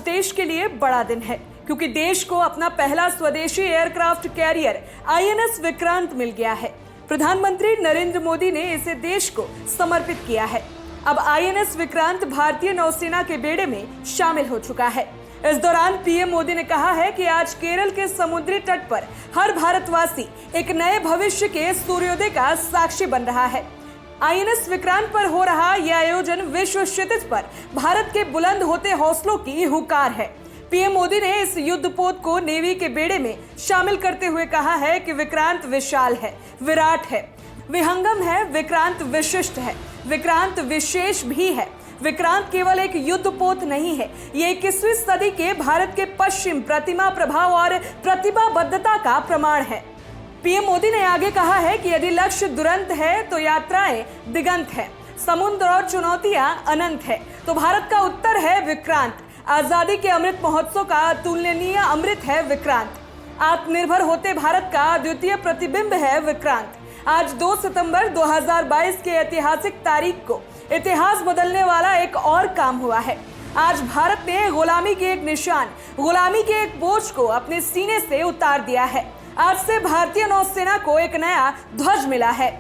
देश के लिए बड़ा दिन है, क्योंकि देश को अपना पहला स्वदेशी एयरक्राफ्ट कैरियर आईएनएस विक्रांत मिल गया है। प्रधानमंत्री नरेंद्र मोदी ने इसे देश को समर्पित किया है। अब आईएनएस विक्रांत भारतीय नौसेना के बेड़े में शामिल हो चुका है। इस दौरान पीएम मोदी ने कहा है कि आज केरल के समुद्री तट पर हर भारतवासी एक नए भविष्य के सूर्योदय का साक्षी बन रहा है। आईएनएस विक्रांत पर हो रहा यह आयोजन विश्व क्षितिज पर भारत के बुलंद होते हौसलों की हुंकार है। पीएम मोदी ने इस युद्धपोत को नेवी के बेड़े में शामिल करते हुए कहा है कि विक्रांत विशाल है, विराट है, विहंगम है, विक्रांत विशिष्ट है, विक्रांत विशेष भी है। विक्रांत केवल एक युद्धपोत नहीं है, ये 21वीं सदी के भारत के पश्चिम प्रतिमा प्रभाव और प्रतिभाबद्धता का प्रमाण है। पीएम मोदी ने आगे कहा है कि यदि लक्ष्य दुरंत है तो यात्राएं दिगंत है, समुद्र और चुनौतियां अनंत है, तो भारत का उत्तर है विक्रांत। आजादी के अमृत महोत्सव का अतुलनीय अमृत है विक्रांत। आत्मनिर्भर होते भारत का अद्वितीय प्रतिबिंब है विक्रांत। आज 2 सितंबर 2022 के ऐतिहासिक तारीख को इतिहास बदलने वाला एक और काम हुआ है। आज भारत ने गुलामी के एक निशान, गुलामी के एक बोझ को अपने सीने से उतार दिया है। आज से भारतीय नौसेना को एक नया ध्वज मिला है।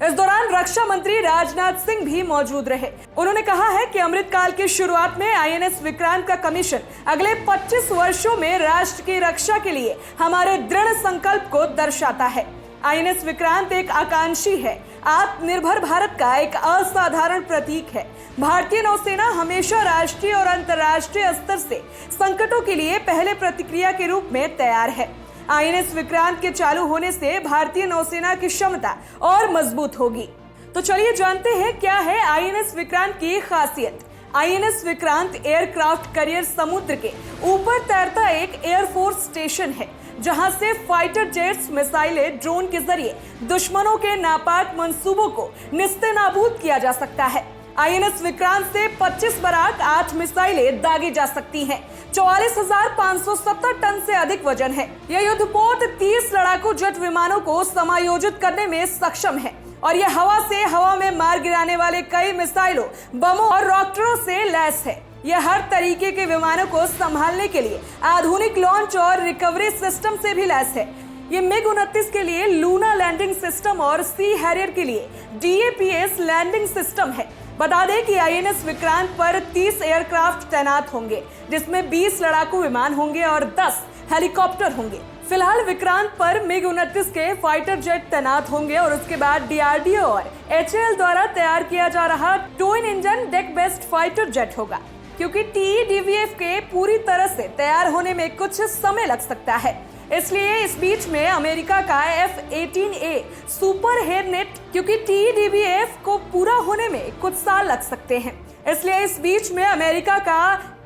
इस दौरान रक्षा मंत्री राजनाथ सिंह भी मौजूद रहे। उन्होंने कहा है कि अमृतकाल की शुरुआत में आईएनएस विक्रांत का कमीशन अगले 25 वर्षों में राष्ट्र की रक्षा के लिए हमारे दृढ़ संकल्प को दर्शाता है। आईएनएस विक्रांत एक आकांक्षी है, आत्मनिर्भर भारत का एक असाधारण प्रतीक है। भारतीय नौसेना हमेशा राष्ट्रीय और अंतर्राष्ट्रीय स्तर से संकटों के लिए पहले प्रतिक्रिया के रूप में तैयार है। आईएनएस विक्रांत के चालू होने से भारतीय नौसेना की क्षमता और मजबूत होगी। तो चलिए जानते हैं क्या है आईएनएस विक्रांत की खासियत। आईएनएस विक्रांत एयरक्राफ्ट कैरियर समुद्र के ऊपर तैरता एक एयरफोर्स स्टेशन है, जहां से फाइटर जेट्स, मिसाइलें, ड्रोन के जरिए दुश्मनों के नापाक मंसूबों को निस्तेनाबूद किया जा सकता है। आईएनएस विक्रांत से 25 बराक, 8 मिसाइलें दागी जा सकती हैं। 44,570 टन से अधिक वजन है। यह युद्धपोत 30 लड़ाकू जेट विमानों को समायोजित करने में सक्षम है और यह हवा से हवा में मार गिराने वाले कई मिसाइलों, बमों और रॉकेटों से लैस है। यह हर तरीके के विमानों को संभालने के लिए आधुनिक लॉन्च और रिकवरी सिस्टम से भी लैस है। ये MiG-29 के लिए लूना लैंडिंग सिस्टम और सी हैरियर के लिए DAPS लैंडिंग सिस्टम है। बता दें कि आईएनएस विक्रांत पर 30 एयरक्राफ्ट तैनात होंगे, जिसमें 20 लड़ाकू विमान होंगे और 10 हेलीकॉप्टर होंगे। फिलहाल विक्रांत पर MiG-29 के फाइटर जेट तैनात होंगे और उसके बाद DRDO और HAL द्वारा तैयार किया जा रहा twin engine deck based fighter jet होगा, क्योंकि TEDVF के पूरी तरह से तैयार होने में कुछ समय लग सकता है। इसलिए इस बीच में अमेरिका का F-18A सुपर हेरनेट, क्योंकि TEDVF को पूरा होने में कुछ साल लग सकते हैं, इसलिए इस बीच में अमेरिका का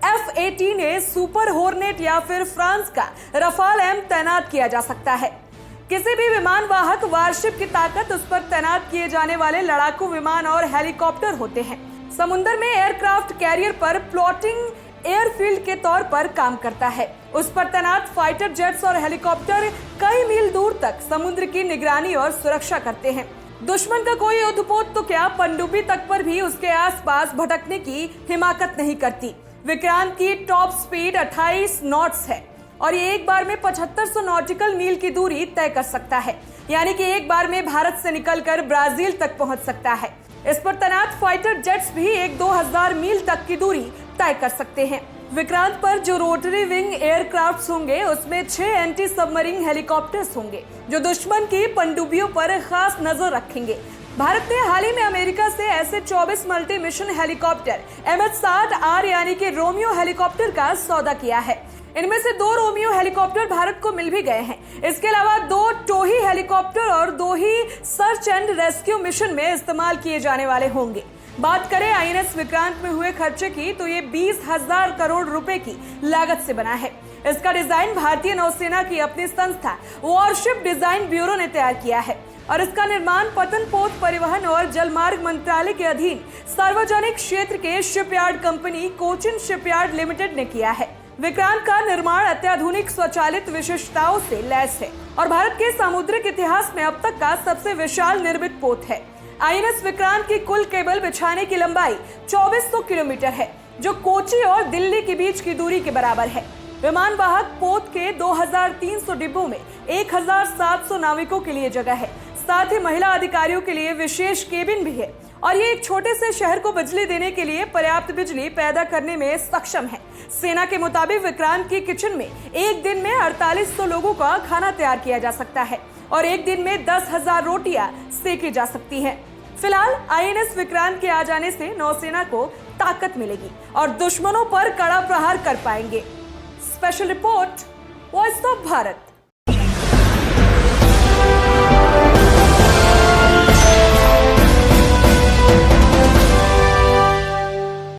F-18A सुपर हॉर्नेट या फिर फ्रांस का रफाल M तैनात किया जा सकता है। किसी भी विमान वाहक वारशिप की ताकत उस पर तैनात किए जाने वाले लड़ाकू विमान और हेलीकॉप्टर होते हैं। समुद्र में एयरक्राफ्ट कैरियर पर प्लॉटिंग एयरफील्ड के तौर पर काम करता है। उस पर तैनात फाइटर जेट्स और हेलीकॉप्टर कई मील दूर तक समुद्र की निगरानी और सुरक्षा करते हैं। दुश्मन का कोई युद्धपोत तो क्या, पनडुब्बी तक पर भी उसके आसपास भटकने की हिमाकत नहीं करती। विक्रांत की टॉप स्पीड 28 नॉट्स है और ये एक बार में 7500 नॉटिकल मील की दूरी तय कर सकता है, यानी कि एक बार में भारत से निकलकर ब्राजील तक पहुंच सकता है। इस पर तैनात फाइटर जेट्स भी 1-2 मील तक की दूरी तय कर सकते हैं। विक्रांत पर जो रोटरी विंग एयरक्राफ्ट होंगे, उसमें 6 एंटी सबमरीन हेलीकॉप्टर्स होंगे, जो दुश्मन की पनडुब्बियों पर खास नजर रखेंगे। भारत ने हाल ही में अमेरिका से ऐसे 24 मल्टी मिशन हेलीकॉप्टर MH-60R यानी कि रोमियो हेलीकॉप्टर का सौदा किया है। इनमें से 2 रोमियो हेलीकॉप्टर भारत को मिल भी गए हैं। इसके अलावा 2 टोही हेलीकॉप्टर और 2 ही सर्च एंड रेस्क्यू मिशन में इस्तेमाल किए जाने वाले होंगे। बात करें आईएनएस विक्रांत में हुए खर्चे की, तो ये 20,000 करोड़ रुपए की लागत से बना है। इसका डिजाइन भारतीय नौसेना की अपनी संस्था वॉरशिप डिजाइन ब्यूरो ने तैयार किया है और इसका निर्माण पतन पोत परिवहन और जलमार्ग मंत्रालय के अधीन सार्वजनिक क्षेत्र के shipyard company Cochin shipyard limited ने किया है। विक्रांत का निर्माण अत्याधुनिक स्वचालित विशेषताओं से लैस है और भारत के सामुद्रिक इतिहास में अब तक का सबसे विशाल निर्मित पोत है। आईएनएस विक्रांत की कुल केबल बिछाने की लंबाई 2400 किलोमीटर है। जो कोची और दिल्ली के बीच की दूरी के बराबर है। विमान वाहक पोत के 2300 डिब्बों में 1700 नाविकों के लिए जगह है। साथ ही महिला अधिकारियों के लिए विशेष केबिन भी है और ये एक छोटे से शहर को बिजली देने के लिए पर्याप्त बिजली पैदा करने में सक्षम है। सेना के मुताबिक विक्रांत की किचन में एक दिन में 4800 लोगों का खाना तैयार किया जा सकता है और एक दिन में 10,000 रोटियां सेकी जा सकती हैं। फिलहाल आईएनएस विक्रांत के आ जाने से नौसेना को ताकत मिलेगी और दुश्मनों पर कड़ा प्रहार कर पाएंगे। Special report, voice of Bharat.